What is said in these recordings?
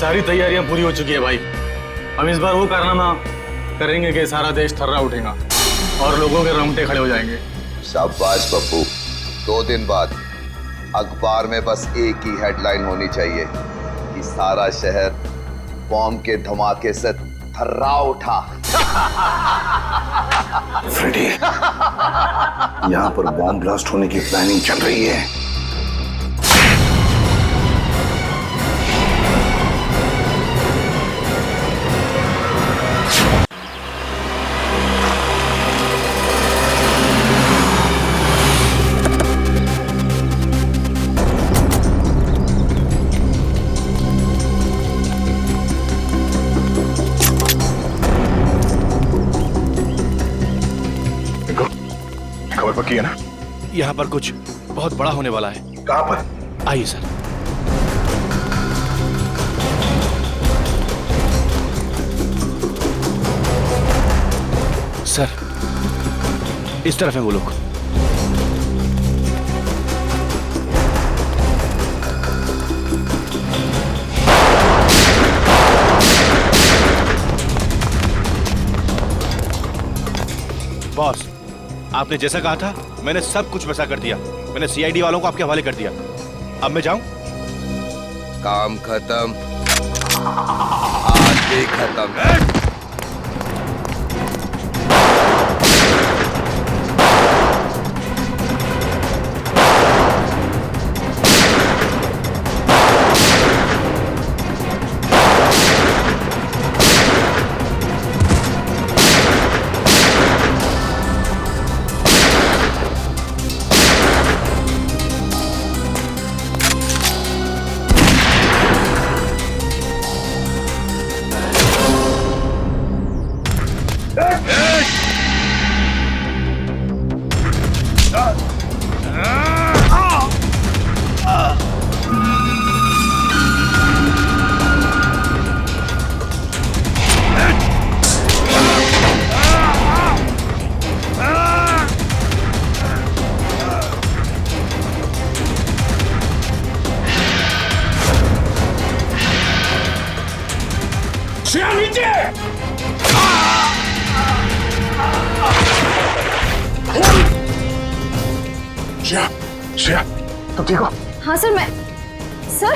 सारी तैयारियां पूरी हो चुकी है भाई। हम इस बार वो कारनामा करेंगे कि सारा देश थर्रा उठेगा और लोगों के रोंगटे खड़े हो जाएंगे। शाबाश पप्पू। 2 दिन बाद अखबार में बस एक ही हेडलाइन होनी चाहिए कि सारा शहर बॉम्ब के धमाके से थर्रा उठा। फ्रेडी, यहाँ पर बॉम्ब ब्लास्ट होने की प्लानिंग चल रही है। खबर पक्की है ना? यहाँ पर कुछ बहुत बड़ा होने वाला है। कहाँ पर? आइए सर। सर, इस तरफ है वो लोग। बॉस, आपने जैसा कहा था मैंने सब कुछ वैसा कर दिया। मैंने सीआईडी वालों को आपके हवाले कर दिया। अब मैं जाऊं? काम खत्म, आज भी खत्म। श्रेया, तुम ठीक हो? हाँ सर, मैं सर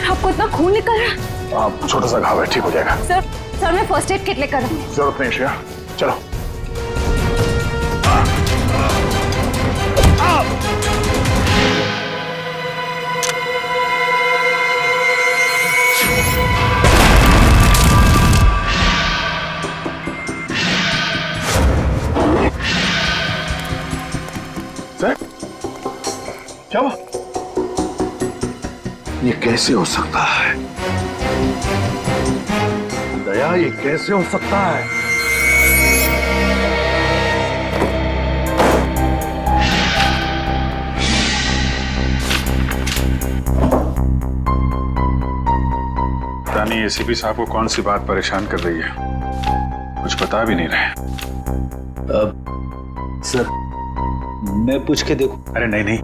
आपको इतना खून निकल रहा है? आप छोटा सा घाव है, ठीक हो जाएगा। सर मैं फर्स्ट एड किट लेकर आऊं। जरूरत नहीं श्रेया, चलो। सर, क्या हुआ? ये कैसे हो सकता है? दया, ये कैसे हो सकता है? रानी, एसीपी साहब को कौन सी बात परेशान कर रही है? कुछ बता भी नहीं रहे। सर, मैं पूछ के देखूं? अरे नहीं नहीं,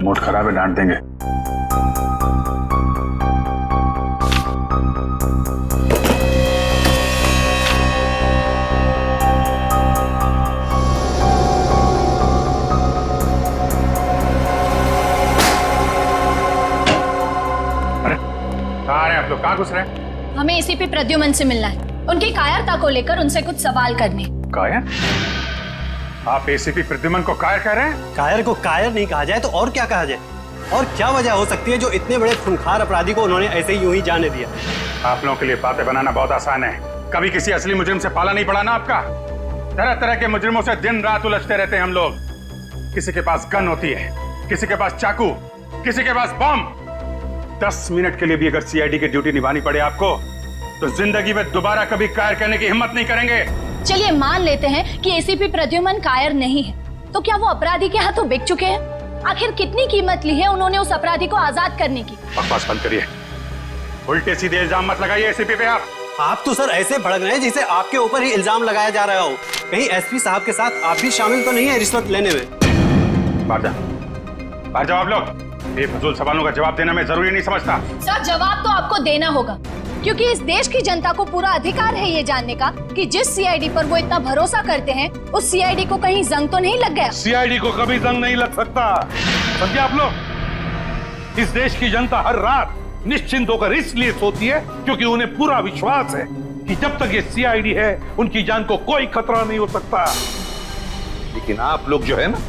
मूड खराब है, डांट देंगे। अरे कहाँ आ रहे हैं आप लोग? कहाँ घुस रहे हैं? हमें एसीपी प्रद्युमन से मिलना है। उनकी कायरता को लेकर उनसे कुछ सवाल करने। कायर? आप एसीपी प्रद्युमन को कायर कह रहे हैं? कायर को कायर नहीं कहा जाए तो और क्या कहा जाए? और क्या वजह हो सकती है जो इतने बड़े खूंखार अपराधी को उन्होंने ऐसे ही यूं ही जाने दिया? आप लोगों के लिए बातें बनाना बहुत आसान है। कभी किसी असली मुजरिम से पाला नहीं पड़ा ना आपका। तरह तरह के मुजरिमों से दिन रात उलझते रहते हैं हम लोग। किसी के पास गन होती है, किसी के पास चाकू, किसी के पास बम। 10 मिनट के लिए भी अगर सीआईडी की ड्यूटी निभानी पड़े आपको तो जिंदगी में दोबारा कभी कायर करने की हिम्मत नहीं करेंगे। चलिए मान लेते हैं कि एसीपी प्रद्युमन कायर नहीं है, तो क्या वो अपराधी के हाथों बिक चुके हैं? आखिर कितनी कीमत ली है उन्होंने उस अपराधी को आजाद करने की? बकवास बंद करिए, उल्टे सीधे इल्जाम मत लगाइए एसीपी पे। आप तो सर ऐसे भड़क रहे हैं जिसे आपके ऊपर ही इल्जाम लगाया जा रहा हो। कहीं एसपी साहब के साथ आप भी शामिल तो नहीं है रिश्वत लेने में? बाहर जाओ आप लोग। बेफजूल सवालों का जवाब देना मैं जरूरी नहीं समझता। सर, जवाब तो आपको देना होगा, क्योंकि इस देश की जनता को पूरा अधिकार है ये जानने का कि जिस सीआईडी पर वो इतना भरोसा करते हैं, उस सीआईडी को कहीं जंग तो नहीं लग गया। सीआईडी को कभी जंग नहीं लग सकता, समझे आप लोग। इस देश की जनता हर रात निश्चिंत होकर इसलिए सोती है क्योंकि उन्हें पूरा विश्वास है कि जब तक ये सीआईडी है उनकी जान को कोई खतरा नहीं हो सकता। लेकिन आप लोग जो है ना,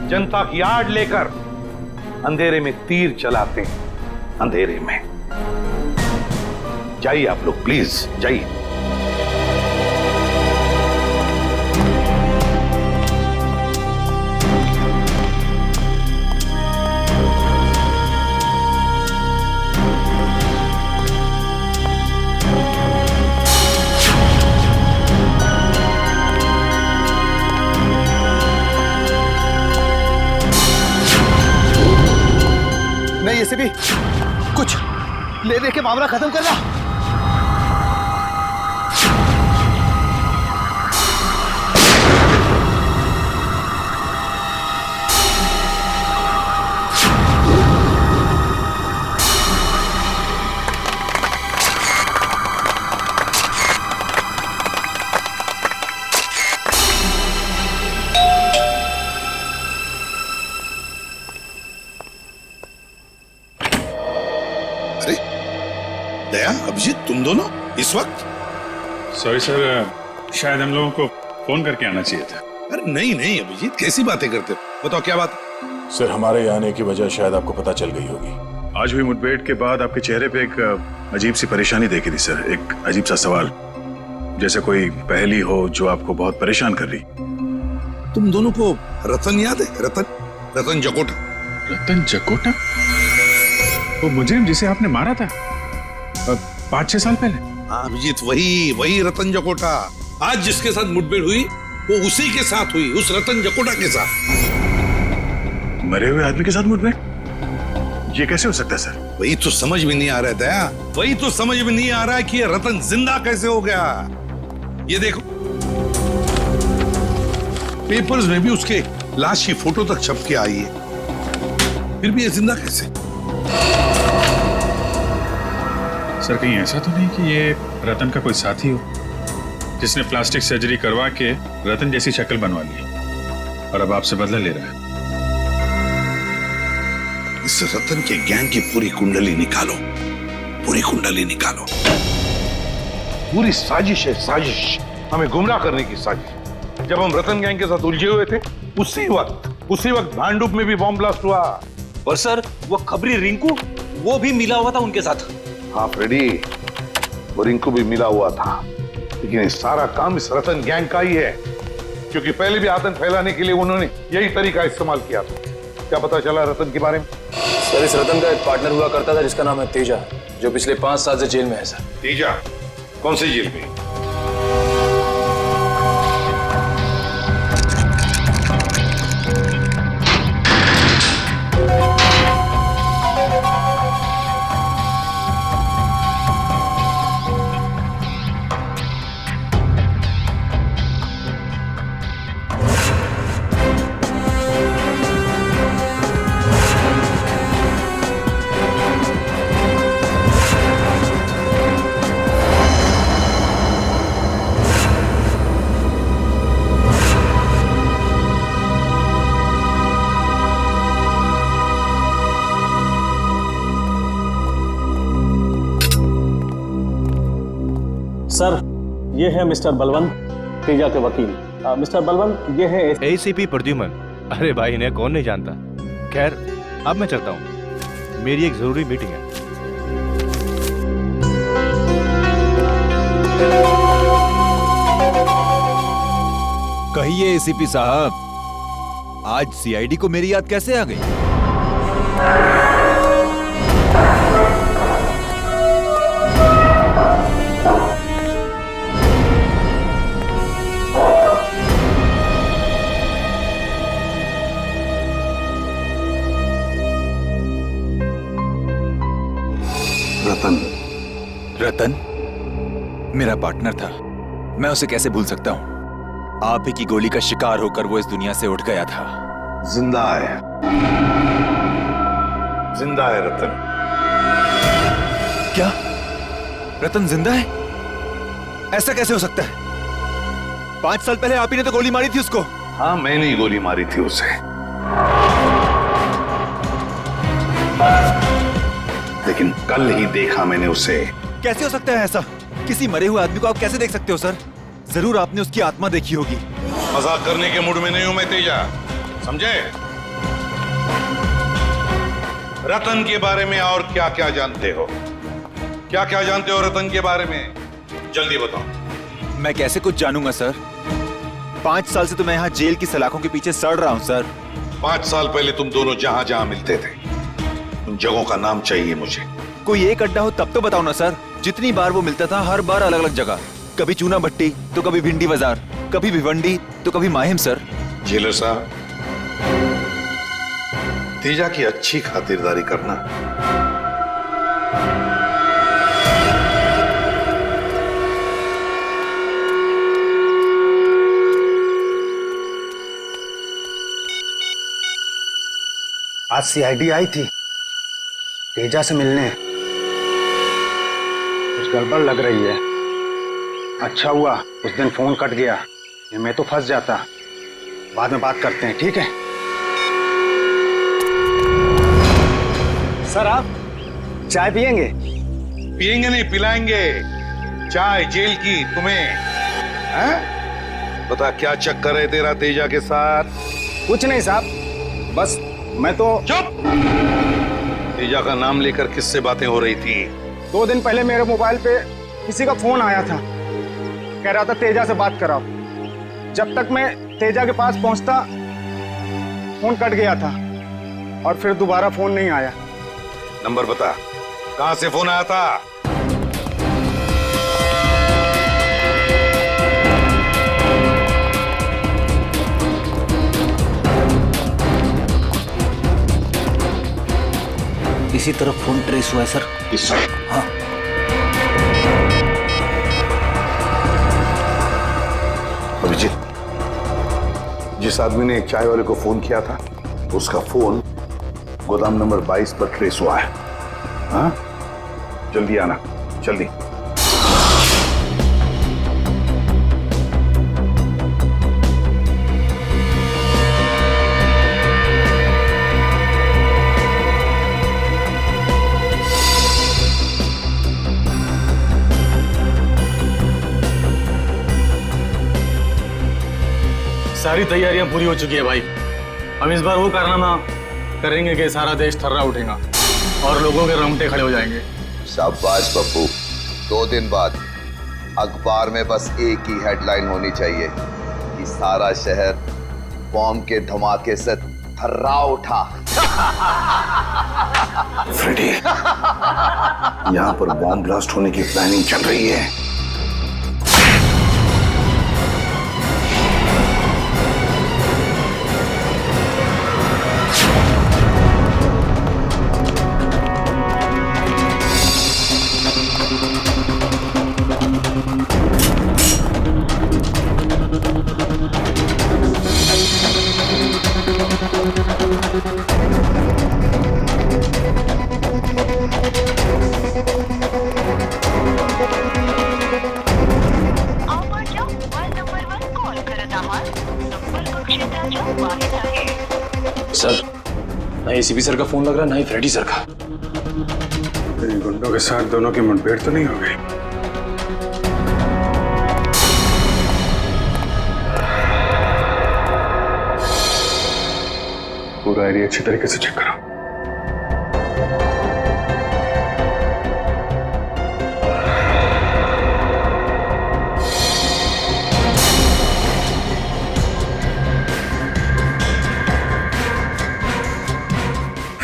जनता की आड़ लेकर अंधेरे में तीर चलाते हैं, अंधेरे में। जाइए आप लोग, प्लीज जाइए। नहीं, ऐसे भी कुछ ले दे के मामला खत्म करना। दया, अभिजीत, तुम दोनों इस वक्त? सॉरी सर, शायद हम लोगों को फोन करके आना चाहिए था। अरे नहीं नहीं अभिजीत, कैसी बातें करते हो? बताओ क्या बात? सर, हमारे यहाँ आने की वजह शायद आपको पता चल गई होगी। आज हुई मुठभेड़ के बाद आपके चेहरे पे एक अजीब सी परेशानी देखी थी सर। एक अजीब सा सवाल, जैसे कोई पहेली हो जो आपको बहुत परेशान कर रही। तुम दोनों को रतन याद है? रतन जकोटा। रतन जकोटा? वो मुजरिम जिसे आपने मारा था 5-6 साल पहले? हाँ अभिजीत, वही रतन जकोटा। आज जिसके साथ मुठभेड़ हुई वो उसी के साथ हुई, उस रतन जकोटा के साथ। मरे हुए आदमी के साथ मुठभेड़? ये कैसे हो सकता है सर? वही तो समझ में नहीं आ रहा है दया, वही तो समझ में नहीं आ रहा है कि ये रतन जिंदा कैसे हो गया। ये देखो, पेपर्स में भी उसके लाश की फोटो तक छप के आई है, फिर भी ये जिंदा कैसे? सर, कहीं ऐसा तो नहीं कि ये रतन का कोई साथी हो जिसने प्लास्टिक सर्जरी करवा के रतन जैसी शक्ल बनवा ली और अब आपसे बदला ले रहा है? इस रतन के गैंग की पूरी कुंडली निकालो, पूरी कुंडली निकालो। पूरी साजिश है, साजिश, हमें गुमराह करने की साजिश। जब हम रतन गैंग के साथ उलझे हुए थे उसी वक्त भांडुप में भी बॉम्ब ब्लास्ट हुआ। और सर, वो खबरी रिंकू, वो भी मिला हुआ था उनके साथ। हाँ फ्रेडी, वो रिंकू भी मिला हुआ था, लेकिन ये सारा काम इस रतन गैंग का ही है, क्योंकि पहले भी आतंक फैलाने के लिए उन्होंने यही तरीका इस्तेमाल किया था। क्या पता चला रतन के बारे में? सर, इस रतन का एक पार्टनर हुआ करता था जिसका नाम है तेजा, जो पिछले 5 साल से जेल में है सर। तेजा? कौन सी जेल में? सर, ये है मिस्टर बलवंत, तेजा के वकील। मिस्टर बलवंत, ये है एसीपी प्रद्युमन। अरे भाई, इन्हें कौन नहीं जानता। खैर, अब मैं चलता हूँ, मेरी एक जरूरी मीटिंग है। कहिए एसीपी साहब, आज सीआईडी को मेरी याद कैसे आ गई? रतन? रतन मेरा पार्टनर था, मैं उसे कैसे भूल सकता हूँ? आप ही की गोली का शिकार होकर वो इस दुनिया से उठ गया था। जिंदा है, जिंदा है रतन। क्या रतन जिंदा है? ऐसा कैसे हो सकता है? 5 साल पहले आप ही ने तो गोली मारी थी उसको। हाँ, मैंने ही गोली मारी थी उसे, लेकिन कल ही देखा मैंने उसे। कैसे हो सकता है ऐसा? किसी मरे हुए आदमी को आप कैसे देख सकते हो सर? जरूर आपने उसकी आत्मा देखी होगी। मजाक करने के मूड में नहीं हूं मैं तेजा, समझे? रतन के बारे में और क्या क्या जानते हो? क्या क्या जानते हो रतन के बारे में? जल्दी बताओ। मैं कैसे कुछ जानूंगा सर? 5 साल से तो मैं यहाँ जेल की सलाखों के पीछे सड़ रहा हूँ सर। 5 साल पहले तुम दोनों जहां जहां मिलते थे, उन जगहों का नाम चाहिए मुझे। कोई एक अड्डा हो तब तो बताओ ना सर। जितनी बार वो मिलता था हर बार अलग अलग जगह, कभी चूना भट्टी तो कभी भिंडी बाजार, कभी भिवंडी तो कभी माहिम सर। जेलर साहब, तेजा की अच्छी खातिरदारी करना। आज सीआईडी आई थी तेजा से मिलने। कुछ गड़बड़ लग रही है। अच्छा हुआ उस दिन फोन कट गया, ये मैं तो फंस जाता। बाद में बात करते हैं, ठीक है? सर आप चाय पियेंगे? पियेंगे नहीं, पिलाएंगे चाय जेल की तुम्हें। हैं? बता क्या चक्कर है तेरा तेजा के साथ? कुछ नहीं साहब, बस मैं तो। चुप! तेजा का नाम लेकर किससे बातें हो रही थी? 2 दिन पहले मेरे मोबाइल पे किसी का फोन आया था, कह रहा था तेजा से बात कराओ। जब तक मैं तेजा के पास पहुंचता फोन कट गया था और फिर दोबारा फोन नहीं आया। नंबर बता, कहां से फोन आया था? इसी तरफ फोन ट्रेस हुआ है सर। इस हाँ। अभिजीत, जिस आदमी ने चाय वाले को फोन किया था उसका फोन गोदाम नंबर 22 पर ट्रेस हुआ है। हाँ, जल्दी आना, जल्दी। सारी तैयारियां पूरी हो चुकी है भाई। हम इस बार वो कारनामा करेंगे कि सारा देश थर्रा उठेगा और लोगों के रोंगटे खड़े हो जाएंगे। शाबाश पप्पू। 2 दिन बाद अखबार में बस एक ही हेडलाइन होनी चाहिए कि सारा शहर बॉम्ब के धमाके से थर्रा उठा। फ्रेडी, यहाँ पर बॉम्ब ब्लास्ट होने की प्लानिंग चल रही है। सर, ना एसीपी सर का फोन लग रहा है, ना ही फ्रेडी सर का। इन गुंडों के साथ दोनों की मुठभेड़ तो नहीं हो गई? पूरा एरिया अच्छी तरीके से चेक करो।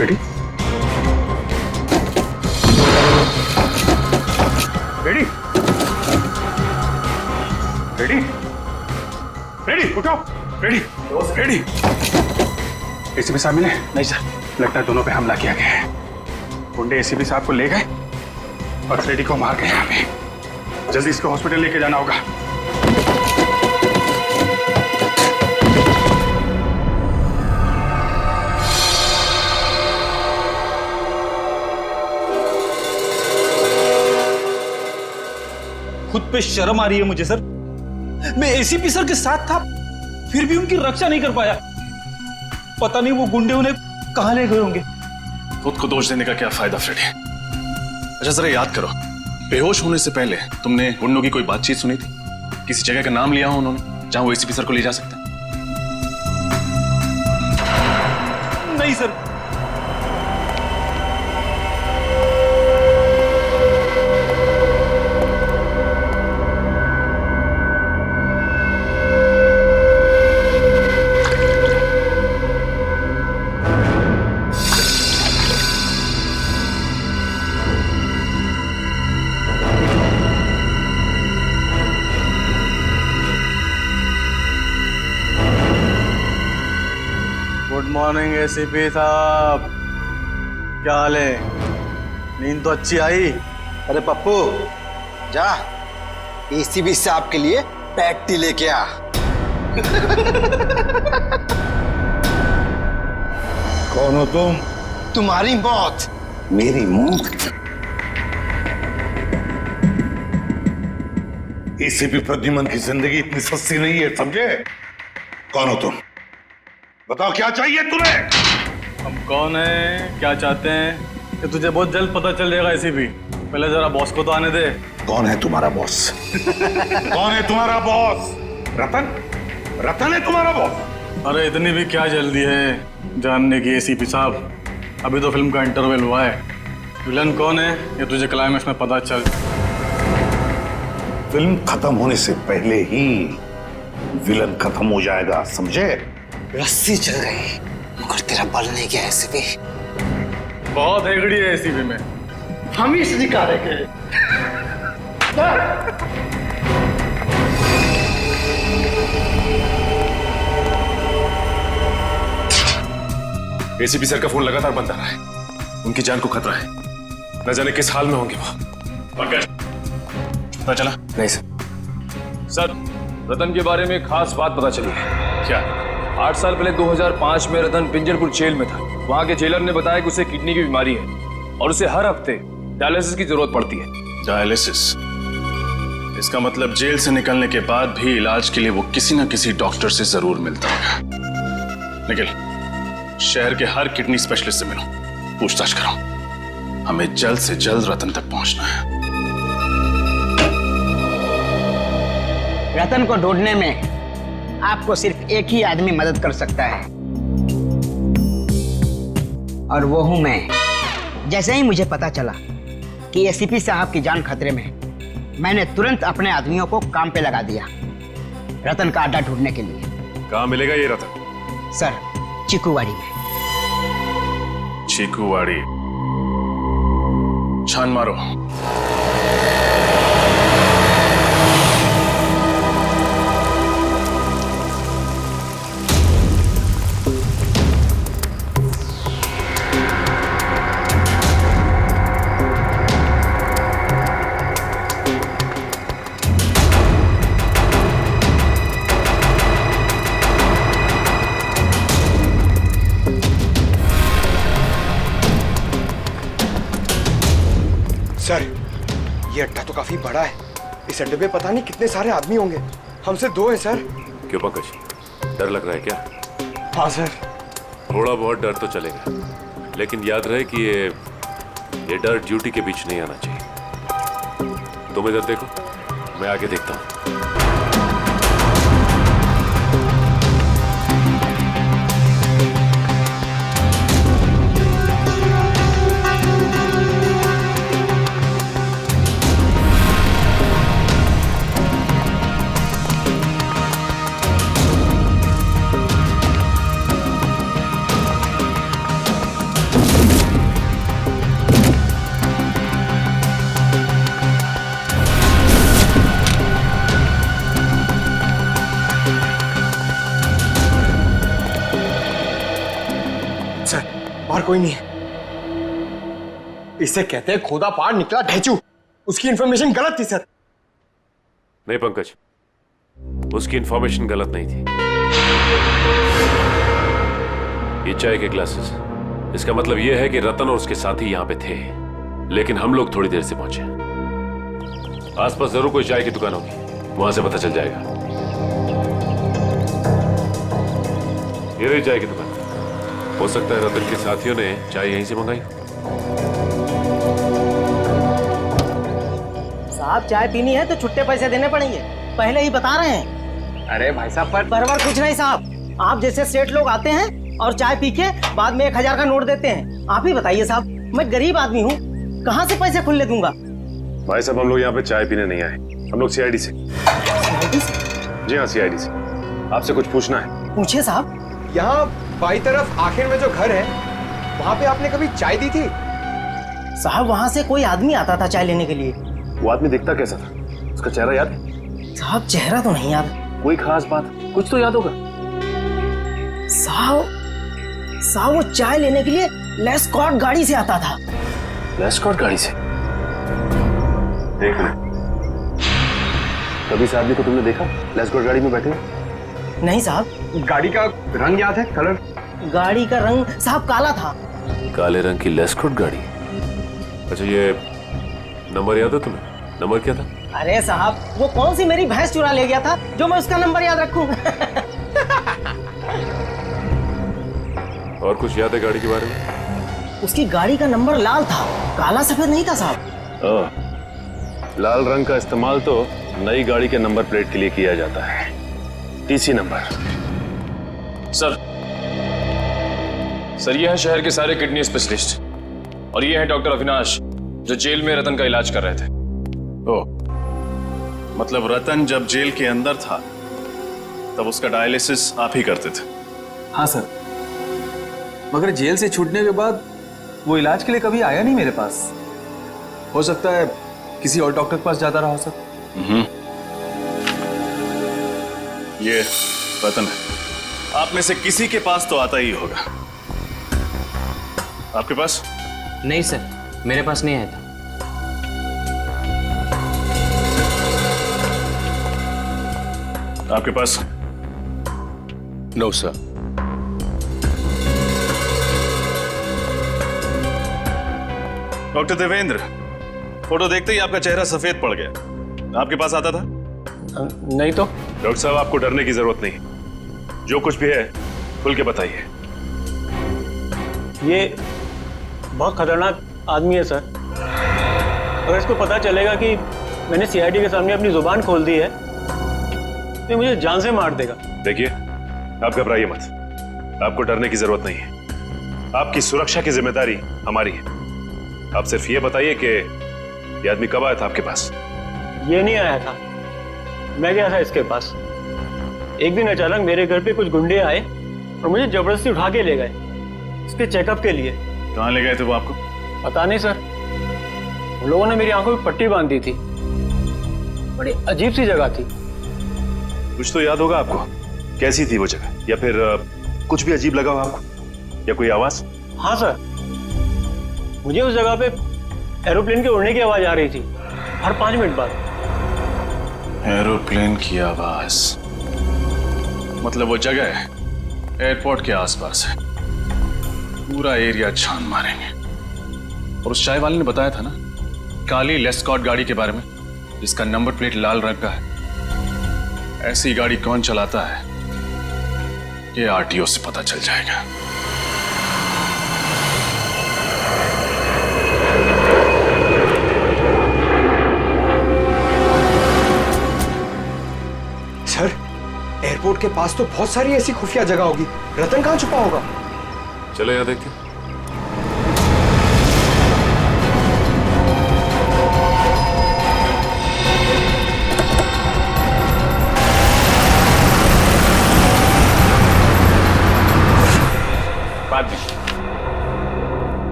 फ्रेडी? फ्रेडी? फ्रेडी? फ्रेडी उठो! फ्रेडी! फ्रेडी! एसीपी साहब मिले? नहीं सर, लगता है दोनों पे हमला किया गया है। गुंडे एसीपी साहब को ले गए और फ्रेडी को मार गए। हमें जल्दी इसको हॉस्पिटल लेके जाना होगा। खुद पे शर्म आ रही है मुझे सर। मैं एसीपी सर के साथ था, फिर भी उनकी रक्षा नहीं कर पाया। पता नहीं वो गुंडे उन्हें कहां ले गए होंगे। खुद को दोष देने का क्या फायदा फ्रेडी? अच्छा जरा याद करो, बेहोश होने से पहले तुमने गुंडों की कोई बातचीत सुनी थी? किसी जगह का नाम लिया हो उन्होंने जहां वो एसीपी सर को ले जा सकते हैं? नहीं सर। गुड मॉर्निंग एसीपी साहब, क्या हाल है? नींद तो अच्छी आई? अरे पप्पू जा एसीपी साहब के लिए पैटी लेके आ। कौन हो तुम? तुम्हारी मौत। मेरी मौत? एसीपी प्रद्युमन की जिंदगी इतनी सस्ती नहीं है, समझे? कौन हो तुम? बताओ क्या चाहिए तुम्हें? हम कौन है, क्या चाहते हैं, ये तुझे बहुत जल्द पता चल जाएगा एसीपी। पहले जरा बॉस को तो आने दे। कौन है तुम्हारा बॉस? कौन है तुम्हारा बॉस? रतन? रतन है तुम्हारा बॉस? अरे इतनी भी क्या जल्दी है जानने की एसीपी साहब? अभी तो फिल्म का इंटरवल हुआ है। विलन कौन है ये तुझे क्लाइमेक्स में पता चल। फिल्म खत्म होने से पहले ही विलन खत्म हो जाएगा, समझे? रस्सी चल गई मगर तेरा बल नहीं गया एसीपी। बहुत हेगड़ी है एसीपी में। हम ही निकालेंगे। एसीपी सर का फोन लगातार बंद आ रहा है। उनकी जान को खतरा है, न जाने किस हाल में होंगे वो। पंकज, पता चला? नहीं सर। सर, रतन के बारे में खास बात पता चली है। क्या? 8 साल पहले 2005 में रतन पिंजरपुर जेल में था। वहां के जेलर ने बताया कि उसे किडनी की बीमारी है और उसे हर हफ्ते डायलिसिस की जरूरत पड़ती है। डायलिसिस? इसका मतलब जेल से निकलने के बाद भी इलाज के लिए वो किसी न किसी डॉक्टर से जरूर मिलता होगा। निखिल, शहर के हर किडनी स्पेशलिस्ट से मिलो, पूछताछ करो। हमें जल्द से जल्द रतन तक पहुंचना है। रतन को ढूंढने में आपको सिर्फ एक ही आदमी मदद कर सकता है और वो हूं मैं। जैसे ही मुझे पता चला कि एसीपी साहब की जान खतरे में है, मैंने तुरंत अपने आदमियों को काम पे लगा दिया रतन का अड्डा ढूंढने के लिए। कहाँ मिलेगा ये रतन? सर, चीकूवाड़ी में। चीकूवाड़ी? छान मारो। सर, ये अड्डा तो काफी बड़ा है। इस अड्डे पे पता नहीं कितने सारे आदमी होंगे। हमसे 2 हैं सर। क्यों पंकज, डर लग रहा है क्या? हाँ सर। थोड़ा बहुत डर तो चलेगा, लेकिन याद रहे कि ये डर ड्यूटी के बीच नहीं आना चाहिए। तुम इधर देखो, मैं आगे देखता हूँ। और कोई नहीं है। इसे कहते हैं खोदा पार निकला ढेचू। उसकी इंफॉर्मेशन गलत थी सर। नहीं पंकज, उसकी इंफॉर्मेशन गलत नहीं थी। ये चाय के ग्लासेस, इसका मतलब यह है कि रतन और उसके साथी यहां पे थे, लेकिन हम लोग थोड़ी देर से पहुंचे। आसपास जरूर कोई चाय की दुकान होगी, वहां से पता चल जाएगा। ये रही चाय की दुकान। हो सकता है रतन के साथियों ने चाय यहीं से मंगाई। साहब चाय पीनी है तो छुट्टे पैसे देने पड़ेंगे, पहले ही बता रहे हैं। अरे भाई साहब पर कुछ नहीं साहब, आप जैसे सेठ लोग आते हैं और चाय पी के बाद में 1000 का नोट देते हैं। आप ही बताइए साहब, मैं गरीब आदमी हूँ, कहाँ से पैसे खुले दूंगा। भाई साहब हम लोग यहाँ पे चाय पीने नहीं आए, हम लोग सीआईडी से। जी हाँ सीआईडी से। आपसे कुछ पूछना है। पूछिए साहब। यहाँ बाई तरफ आखिर में जो घर है, वहाँ पे आपने कभी चाय दी थी? साहब वहाँ से कोई आदमी आता था चाय लेने के लिए। वो आदमी दिखता कैसा था? उसका चेहरा याद है? साहब चेहरा तो नहीं याद। कोई खास बात? कुछ तो याद होगा। साहब वो चाय लेने के लिए लेस्कॉट गाड़ी से आता था। लेस्कॉट गाड़ी से? देख ले, कभी इस आदमी को तुमने देखा लेस्कॉट गाड़ी में बैठे? नहीं साहब। गाड़ी का रंग याद है? कलर? गाड़ी का रंग साहब काला था। काले रंग की लेस्कॉट गाड़ी? अच्छा ये नंबर याद है तुम्हें? नंबर क्या था? अरे साहब वो कौन सी मेरी भैंस चुरा ले गया था जो मैं उसका नंबर याद रखूं। और कुछ याद है गाड़ी के बारे में? उसकी गाड़ी का नंबर लाल था, काला सफेद नहीं था साहब। लाल रंग का इस्तेमाल तो नई गाड़ी के नंबर प्लेट के लिए किया जाता है, टीसी नंबर। सर ये है शहर के सारे किडनी स्पेशलिस्ट और ये है डॉक्टर अविनाश जो जेल में रतन का इलाज कर रहे थे। ओ, मतलब रतन जब जेल के अंदर था तब उसका डायलिसिस आप ही करते थे? हाँ सर, मगर जेल से छूटने के बाद वो इलाज के लिए कभी आया नहीं मेरे पास। हो सकता है किसी और डॉक्टर के पास जाता रहा सर। ये रतन है, आप में से किसी के पास तो आता ही होगा। आपके पास? नहीं सर, मेरे पास नहीं आया था। आपके पास? No sir. Doctor Devendra, photo देखते ही आपका चेहरा सफेद पड़ गया। आपके पास आता था? नहीं तो। डॉक्टर साहब आपको डरने की जरूरत नहीं, जो कुछ भी है खुल के बताइए। ये बहुत खतरनाक आदमी है सर। अगर इसको पता चलेगा कि मैंने सीआईडी के सामने अपनी जुबान खोल दी है तो मुझे जान से मार देगा। देखिए आप घबराइए मत, आपको डरने की जरूरत नहीं है। आपकी सुरक्षा की जिम्मेदारी हमारी है। आप सिर्फ ये बताइए कि ये आदमी कब आया था आपके पास? ये नहीं आया था, मैं गया था इसके पास। एक दिन अचानक मेरे घर पे कुछ गुंडे आए और मुझे जबरदस्ती उठा के ले गए इसके चेकअप के लिए। कहाँ ले गए थे वो आपको? पता नहीं सर, उन लोगों ने मेरी आंखों में पट्टी बांध दी थी। बड़ी अजीब सी जगह थी। कुछ तो याद होगा आपको, कैसी थी वो जगह? या फिर कुछ भी अजीब लगा हो आपको, या कोई आवाज? हाँ सर, मुझे उस जगह पे एरोप्लेन के उड़ने की आवाज आ रही थी हर 5 मिनट बाद। एरोप्लेन की आवाज? मतलब वो जगह है एयरपोर्ट के आसपास है, पूरा एरिया छान मारेंगे। और उस चाय वाले ने बताया था ना काली लेस्कॉट गाड़ी के बारे में, जिसका नंबर प्लेट लाल रंग का है। ऐसी गाड़ी कौन चलाता है ये आरटीओ से पता चल जाएगा। सर, एयरपोर्ट के पास तो बहुत सारी ऐसी खुफिया जगह होगी, रतन कहाँ छुपा होगा? चलो यहाँ देखते हैं।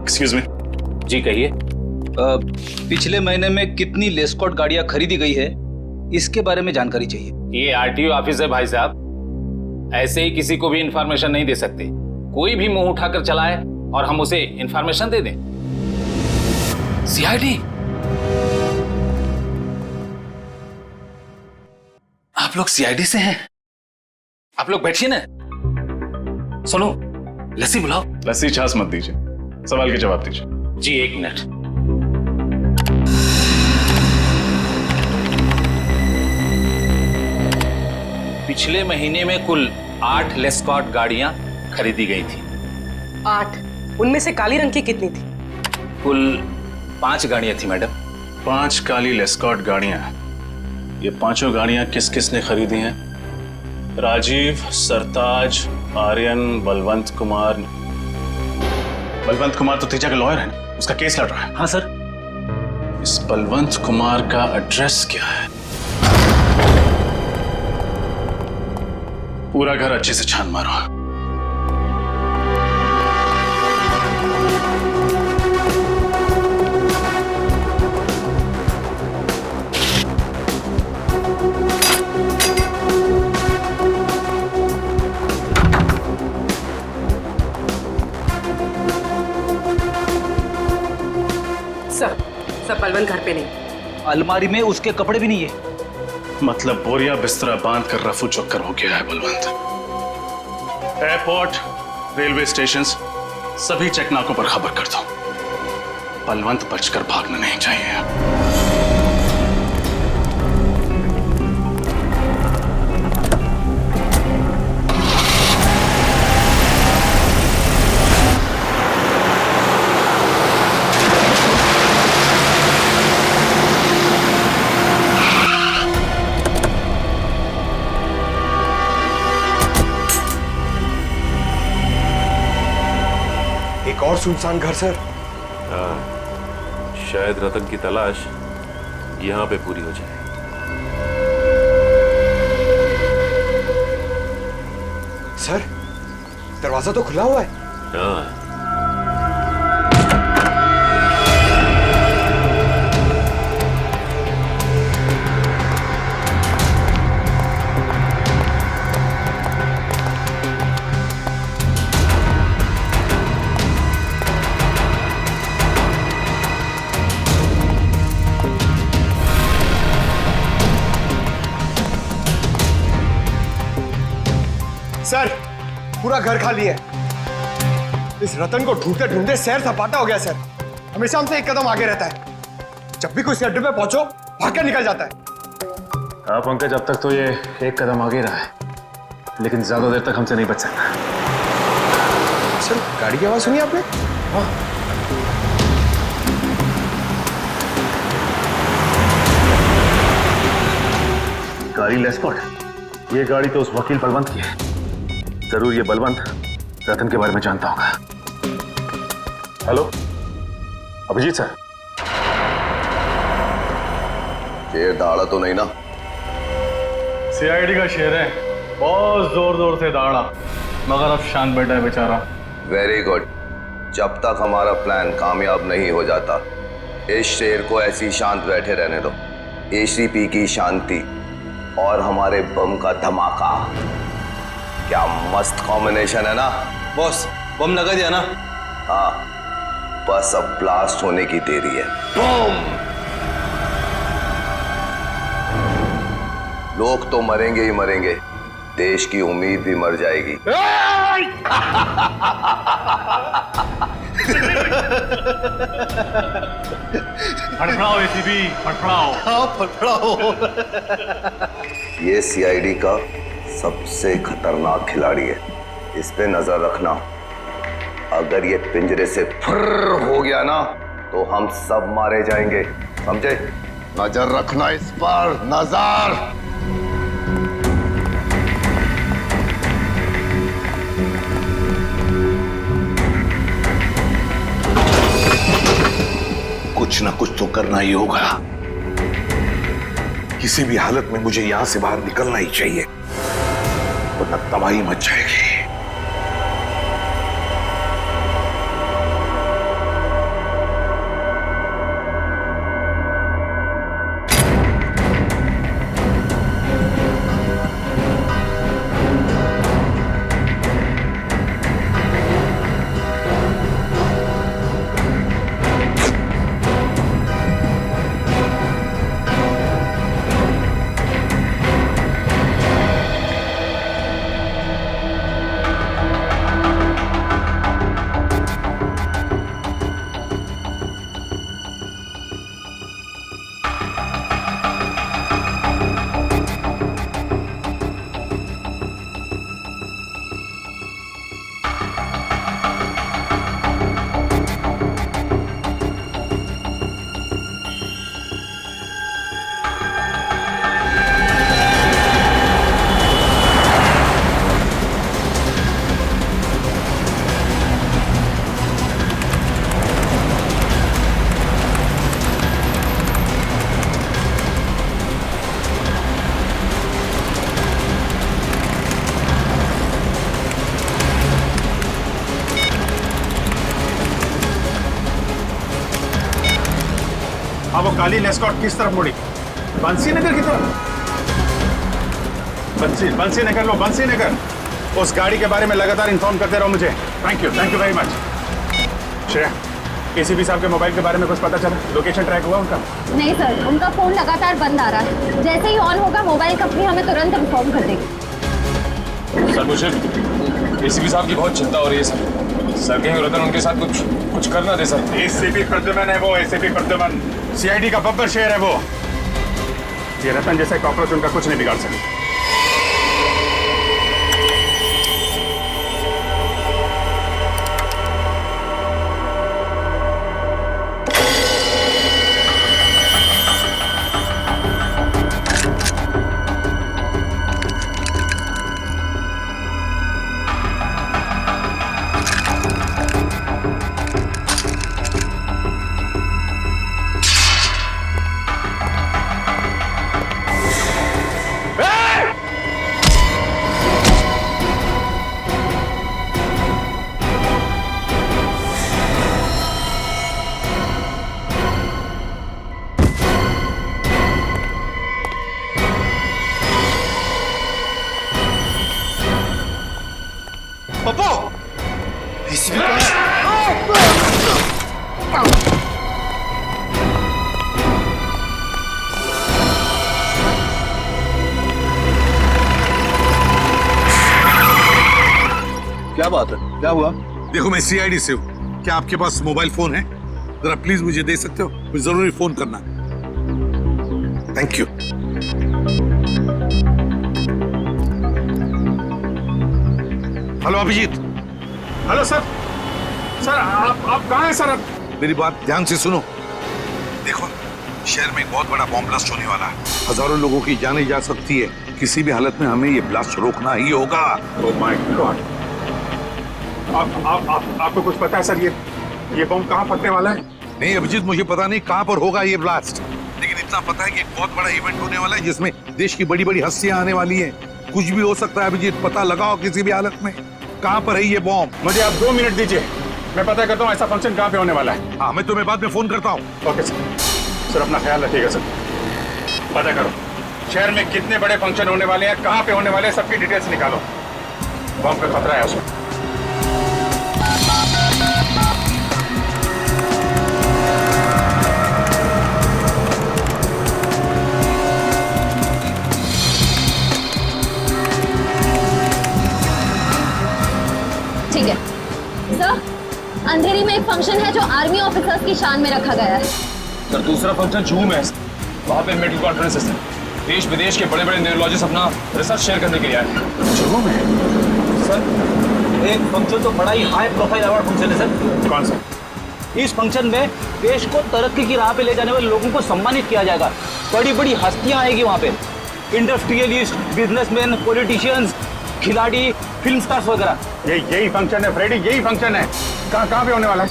Excuse me. जी कहिए। पिछले महीने में कितनी लेस्कॉट गाड़ियां खरीदी गई है, इसके बारे में जानकारी चाहिए। ये आरटीओ ऑफिस है भाई साहब, ऐसे ही किसी को भी इंफॉर्मेशन नहीं दे सकते। कोई भी मुंह उठाकर चलाए और हम उसे इंफॉर्मेशन दे दें। सीआईडी? आप लोग सीआईडी से हैं? आप लोग बैठिए ना। सुनो, लस्सी बुलाओ। लस्सी छाछ मत दीजिए, सवाल के जवाब दीजिए। जी 1 मिनट। पिछले महीने में कुल 8 लेस्कॉट गाड़ियां खरीदी गई थी। 8? उनमें से काली रंग की कितनी थी? कुल 5 गाड़ियां थी मैडम। 5 काली लेस्कॉट गाड़ियां। ये पांचों गाड़ियां किस किस ने खरीदी हैं? राजीव, सरताज, आर्यन, बलवंत कुमार। बलवंत कुमार तो तेजा का लॉयर है, उसका केस लड़ रहा है। हाँ सर। इस बलवंत कुमार का एड्रेस क्या है? पूरा घर अच्छे से छान मारो। सर बलवंत घर पे नहीं। अलमारी में उसके कपड़े भी नहीं है। मतलब बोरिया बिस्तरा बांध कर रफू चक्कर हो गया है बलवंत। एयरपोर्ट, रेलवे स्टेशन, सभी चेकनाकों पर खबर कर दो। बलवंत बचकर भागना नहीं चाहिए। एक और सुनसान घर सर। हाँ, शायद रतन की तलाश यहाँ पे पूरी हो जाए। सर दरवाजा तो खुला हुआ है। हाँ। सर पूरा घर खाली है। इस रतन को ढूंढते ढूंढते सैर सपाटा हो गया सर। हमेशा हमसे एक कदम आगे रहता है। जब भी कोई अड्डे पे पहुंचो भाग कर निकल जाता है। हाँ पंकज, अब तक तो ये एक कदम आगे रहा है, लेकिन ज्यादा देर तक हमसे नहीं बच सकता। सर गाड़ी की आवाज सुनी आपने? हाँ। गाड़ी लेस्कॉट। ये गाड़ी तो उस वकील बलवंत की है। जरूर ये बलवंत रतन के बारे में जानता होगा। Hello Abhijit sir. शेर दहाड़ा तो नहीं ना? सीआईडी का शेर है, बहुत जोर जोर से दहाड़ा, मगर अब शांत बैठा है बेचारा। Very good. जब तक हमारा प्लान कामयाब नहीं हो जाता, इस शेर को ऐसे ही शांत बैठे रहने दो। एसीपी की शांति और हमारे बम का धमाका, क्या मस्त कॉम्बिनेशन है ना? बॉस बम लगा दिया ना? हाँ, बस अब ब्लास्ट होने की देरी है। बम! लोग तो मरेंगे ही मरेंगे, देश की उम्मीद भी मर जाएगी। फड़फड़ाओ एसीपी, फड़फड़ाओ। हाँ फड़फड़ाओ। ये सीआईडी का सबसे खतरनाक खिलाड़ी है, इस पे नजर रखना। अगर ये पिंजरे से फुर्र हो गया ना तो हम सब मारे जाएंगे, समझे? नजर रखना इस पर, नजर। कुछ ना कुछ तो करना ही होगा। किसी भी हालत में मुझे यहां से बाहर निकलना ही चाहिए, वरना तबाही मच जाएगी। काली लेस्कॉट किस तरफ मुड़ी? बंसी नगर की तरफ। बंसी नगर लो, बंसी नगर। उस गाड़ी के बारे में लगातार इन्फॉर्म करते रहो मुझे। Thank you very much. Shreya, ACP साहब के मोबाइल के बारे में कुछ पता चला? लोकेशन ट्रैक हुआ उनका? नहीं सर, उनका फोन लगातार बंद आ रहा है। जैसे ही ऑन होगा मोबाइल कंपनी हमें तुरंत इन्फॉर्म कर देगी। सर मुझे एसीपी साहब की बहुत चिंता हो रही है सर। सर कहीं रतन उनके साथ कुछ करना दे सर। एसीपी प्रद्युमन है वो, एसीपी प्रद्युमन। सीआईडी का बब्बर शेर है वो। ये रतन जैसे कॉकरोच उनका कुछ नहीं बिगाड़ सकता। क्या बात है, क्या हुआ? देखो मैं सीआईडी से हूँ, क्या आपके पास मोबाइल फोन है? जरा प्लीज मुझे दे सकते हो, मुझे जरूरी फोन करना। Thank you. Hello Abhijit. Hello sir. Sir आप कहाँ हैं सर? मेरी बात ध्यान से सुनो। देखो शहर में एक बहुत बड़ा बॉम्ब ब्लास्ट होने वाला है। हजारों लोगों की जाने जा सकती है। किसी भी हालत में हमें ये ब्लास्ट रोकना ही होगा। Oh my God. आपको कुछ पता है सर ये बॉम्ब कहाँ फटने वाला है? नहीं अभिजीत, मुझे पता नहीं कहाँ पर होगा ये ब्लास्ट, लेकिन इतना पता है कि एक बहुत बड़ा इवेंट होने वाला है जिसमें देश की बड़ी बड़ी हस्तियां आने वाली हैं। कुछ भी हो सकता है अभिजीत, पता लगाओ किसी भी हालत में कहाँ पर है ये बॉम्ब। मुझे आप 2 मिनट दीजिए, मैं पता करता हूँ ऐसा फंक्शन कहाँ पे होने वाला है। हाँ मैं तुम्हें बाद में फोन करता हूँ। ओके सर, अपना ख्याल रखिएगा सर। पता करो शहर में कितने बड़े फंक्शन होने वाले हैं, कहाँ पे होने वाले हैं, सबकी डिटेल्स निकालो। बॉम्ब का खतरा है उसमें। ठीक है सर, अंधेरी में एक फंक्शन है जो आर्मी ऑफिसर्स की शान में रखा गया है। सर दूसरा फंक्शन जूम में है, वहाँ पे मेडिकल कॉन्फ्रेंस है। देश विदेश के बड़े बड़े न्यूरोलॉजिस्ट अपना रिसर्च शेयर करने के लिए आए हैं। जूम में सर एक फंक्शन तो बड़ा ही हाई प्रोफाइल अवार्ड फंक्शन है सर। कौन सा? इस फंक्शन में देश को तरक्की की राह पे ले जाने वाले लोगों को सम्मानित किया जाएगा। बड़ी बड़ी हस्तियां आएगी वहाँ पे, इंडस्ट्रियलिस्ट, बिजनेसमैन, पॉलिटिशियंस, खिलाड़ी, फिल्म स्टार्स वगैरह। यही फंक्शन है फ्रेडी, यही फंक्शन है। कहाँ पे होने वाला है?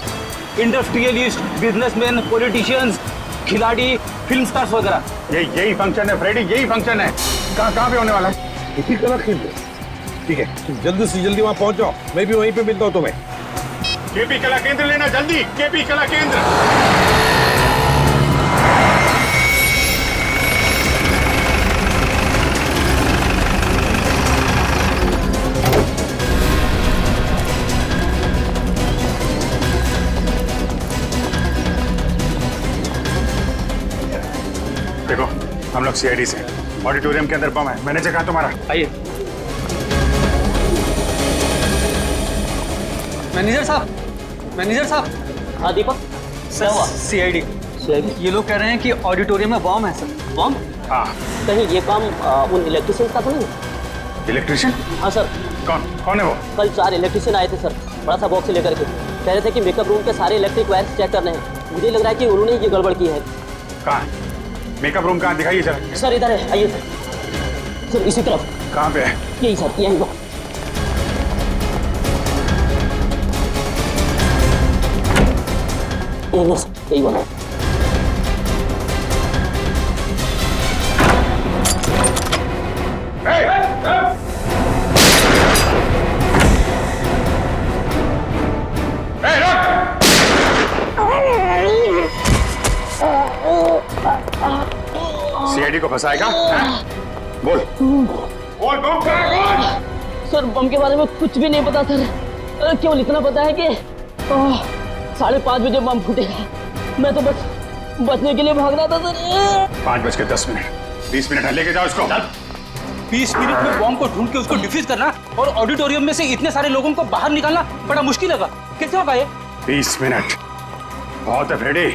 इंडस्ट्रियलिस्ट, बिजनेसमैन, पॉलिटिशियंस, खिलाड़ी, फिल्म स्टार्स वगैरह। यही फंक्शन है फ्रेडी, यही फंक्शन है। कहाँ पे होने वाला है? इसी कला केंद्र। ठीक है, जल्दी से जल्दी वहाँ पहुँच जाओ, मैं भी वहीं पे मिलता हूँ तुम्हें। केपी कला केंद्र लेना जल्दी, केपी कला केंद्र। देखो हम लोग सीआईडी से, ऑडिटोरियम के अंदर बम है। मैनेजर कहा तुम्हारा? आइए। मैनेजर साहब। हाँ दीपक, सर सीआईडी ये लोग कह रहे हैं कि ऑडिटोरियम में बॉम्ब है सर। बॉम्ब? हाँ। कहीं ये काम उन इलेक्ट्रिशियन का तो नहीं? इलेक्ट्रिशियन? हाँ सर। कौन है वो? कल 4 इलेक्ट्रिशियन आए थे सर, बड़ा सा बॉक्स लेकर के। कह रहे थे कि मेकअप रूम के सारे इलेक्ट्रिक वायर्स चेक करने हैं। मुझे लग रहा है कि उन्होंने ये गड़बड़ की है। कहाँ? मेकअप रूम कहाँ? दिखाइए जरा। सर इधर है, आइए सर, इसी तरफ। कहाँ पे है? यही सर, यही वो। यही वाला। सीआईडी को फंसाएगा? बोल बोल बम कहाँ है? बोल। सर बम के बारे में कुछ भी नहीं पता सर, केवल इतना पता है कि 5:30 बजे बम फूटेगा। मैं तो बस बचने के लिए भाग रहा था सर। 5:10, 20 मिनट है, लेके जाओ इसको। 20 मिनट में बॉम्ब को ढूंढ के उसको डिफ्यूज करना और ऑडिटोरियम में से इतने सारे लोगों को बाहर निकालना बड़ा मुश्किल लगा। कैसे होगा ये? 20 मिनट बहुत है फ्रेडी।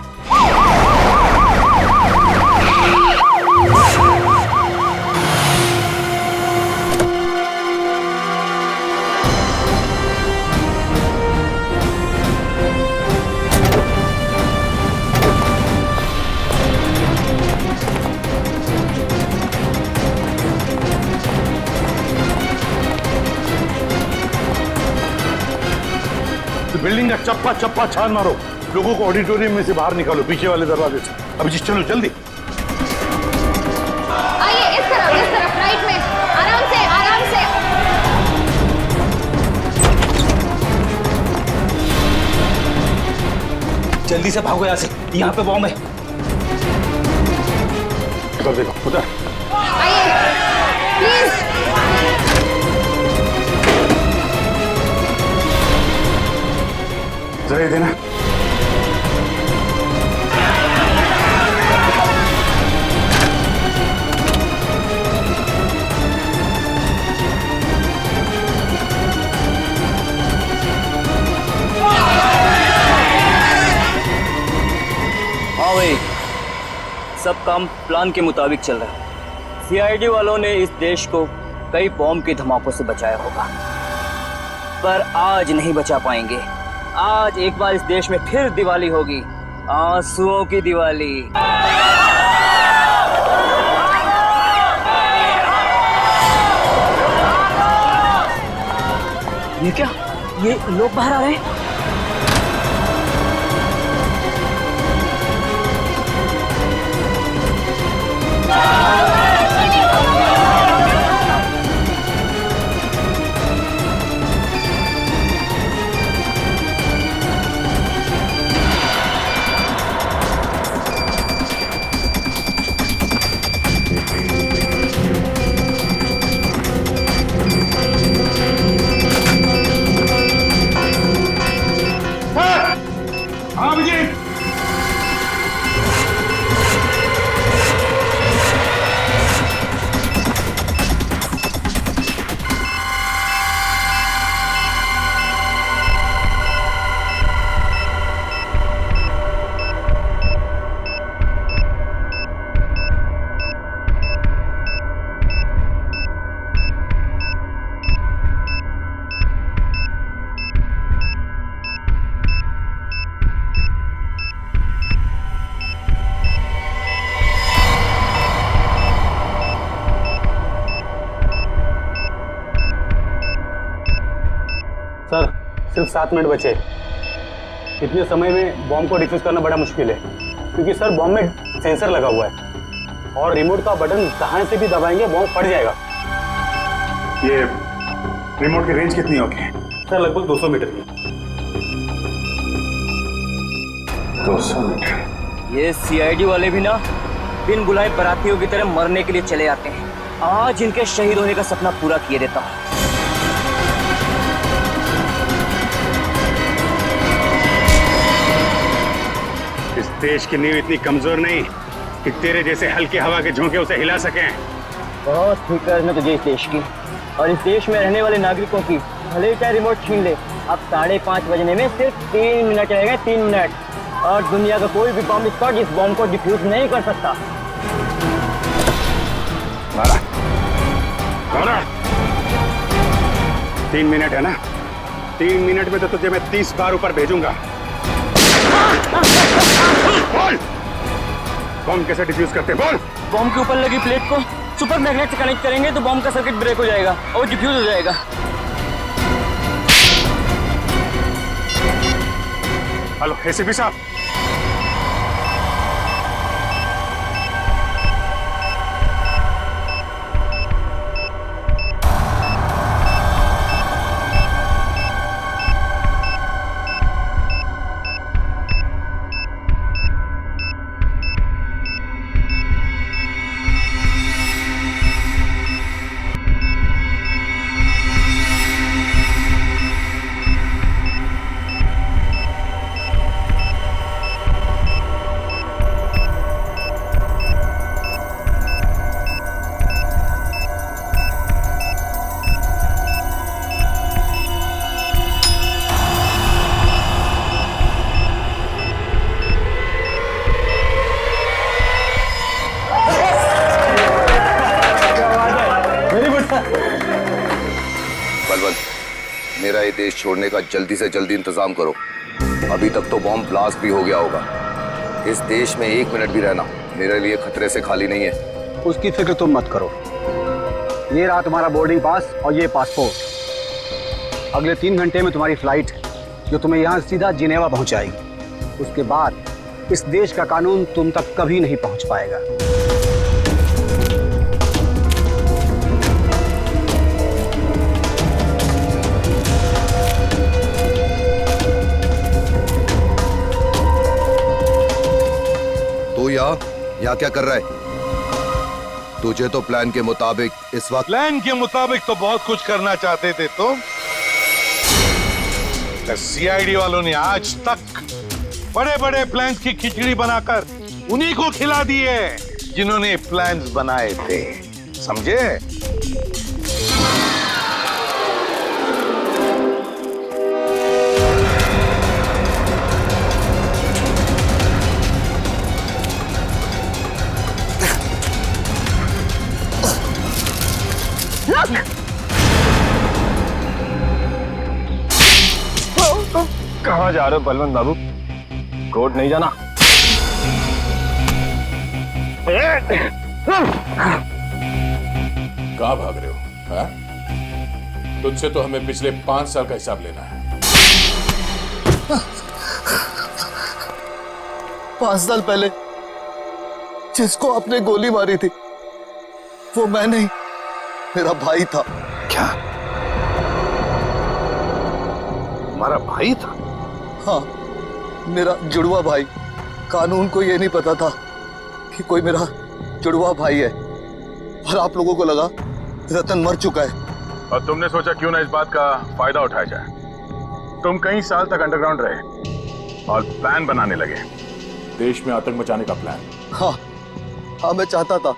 बिल्डिंग का चप्पा चप्पा छान मारो, लोगों को ऑडिटोरियम में से बाहर निकालो, पीछे वाले दरवाजे से। अभिजीत चलो जल्दी। आइए इस तरफ राइट में, आराम से आराम से। जल्दी से भागो यहाँ से, यहाँ पे बॉम्ब है। उधर देखो, उधर। आइए प्लीज। जरा ये देना। हाँ भाई, सब काम प्लान के मुताबिक चल रहा है। सीआईडी वालों ने इस देश को कई बॉम्ब के धमाकों से बचाया होगा, पर आज नहीं बचा पाएंगे। आज एक बार इस देश में फिर दिवाली होगी, आंसुओं की दिवाली। ये क्या? ये लोग बाहर आ रहे हैं। सर सिर्फ 7 मिनट बचे। इतने समय में बॉम्ब को डिफ्यूज करना बड़ा मुश्किल है, क्योंकि सर बॉम्ब में सेंसर लगा हुआ है और रिमोट का बटन कहाँ से भी दबाएंगे बॉम्ब फट जाएगा। ये रिमोट की रेंज कितनी होगी? सर लगभग 200 मीटर की। 200 मीटर। ये सीआईडी वाले भी ना बिन बुलाए बरातियों की तरह मरने के लिए चले आते हैं। आज इनके शहीद होने का सपना पूरा किए देता हूँ। इस देश की नींव इतनी कमजोर नहीं कि तेरे जैसे हल्के हवा के झोंके उसे हिला सकें। बहुत फिक्र है तुझे इस देश की और इस देश में रहने वाले नागरिकों की। भले ही चाहे रिमोट छीन ले, अब 5:30 बजने में सिर्फ 3 मिनट रहेगा, 3 मिनट, और दुनिया का कोई भी बॉम्ब स्क्वाड इस बॉम्ब को डिफ्यूज नहीं कर सकता। 3 मिनट है ना? 3 मिनट में तो तुझे मैं 30 बार ऊपर भेजूंगा। बोल, बॉम्ब कैसे डिफ्यूज करते? बोल। बॉम्ब के ऊपर लगी प्लेट को सुपर मैग्नेट से कनेक्ट करेंगे तो बॉम्ब का सर्किट ब्रेक हो जाएगा और डिफ्यूज हो जाएगा। हेलो एसीपी साहब, देश छोड़ने का जल्दी से जल्दी इंतजाम करो। अभी तक तो बॉम्ब ब्लास्ट भी हो गया होगा। इस देश में 1 मिनट भी रहना मेरे लिए खतरे से खाली नहीं है। उसकी फिक्र तुम मत करो। ये रहा तुम्हारा बोर्डिंग पास और ये पासपोर्ट। अगले 3 घंटे में तुम्हारी फ्लाइट जो तुम्हें यहाँ सीधा जिनेवा पहुंचाएगी। उसके बाद इस देश का कानून तुम तक कभी नहीं पहुंच पाएगा। तो यहाँ क्या कर रहा है? तुझे तो प्लान के मुताबिक इस वक्त प्लान के मुताबिक तो बहुत कुछ करना चाहते थे तुम। सीआईडी वालों ने आज तक बड़े बड़े प्लान्स की खिचड़ी बनाकर उन्हीं को खिला दी है जिन्होंने प्लान्स बनाए थे, समझे? कहाँ जा रहे हो बलवंत बाबू? कोर्ट नहीं जाना? कहाँ भाग रहे हो? हाँ? तुझसे तो हमें पिछले 5 साल का हिसाब लेना है। 5 साल पहले जिसको आपने गोली मारी थी वो मैं नहीं, मेरा भाई था। क्या? हमारा भाई था? हाँ, मेरा जुड़वा भाई। कानून को ये नहीं पता था कि कोई मेरा जुड़वा भाई है, और आप लोगों को लगा रतन मर चुका है। और तुमने सोचा क्यों ना इस बात का फायदा उठाया जाए। तुम कई साल तक अंडरग्राउंड रहे और प्लान बनाने लगे, देश में आतंक मचाने का प्लान। हाँ, मैं चाहता था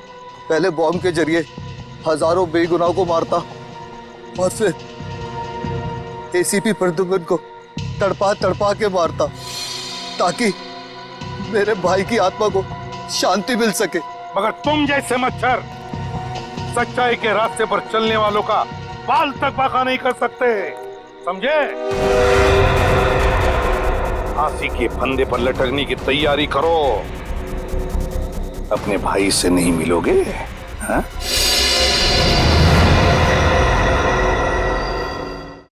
पहले बॉम्ब के जरिए हजारों बेगुनाहों को मारता और फिर एसीपी प्रद्युम्न को तड़पा तड़पा के मारता ताकि मेरे भाई की आत्मा को शांति मिल सके। मगर तुम जैसे मच्छर सच्चाई के रास्ते पर चलने वालों का बाल तक बाका नहीं कर सकते, समझे? फांसी के फंदे पर लटकने की तैयारी करो। अपने भाई से नहीं मिलोगे? हाँ?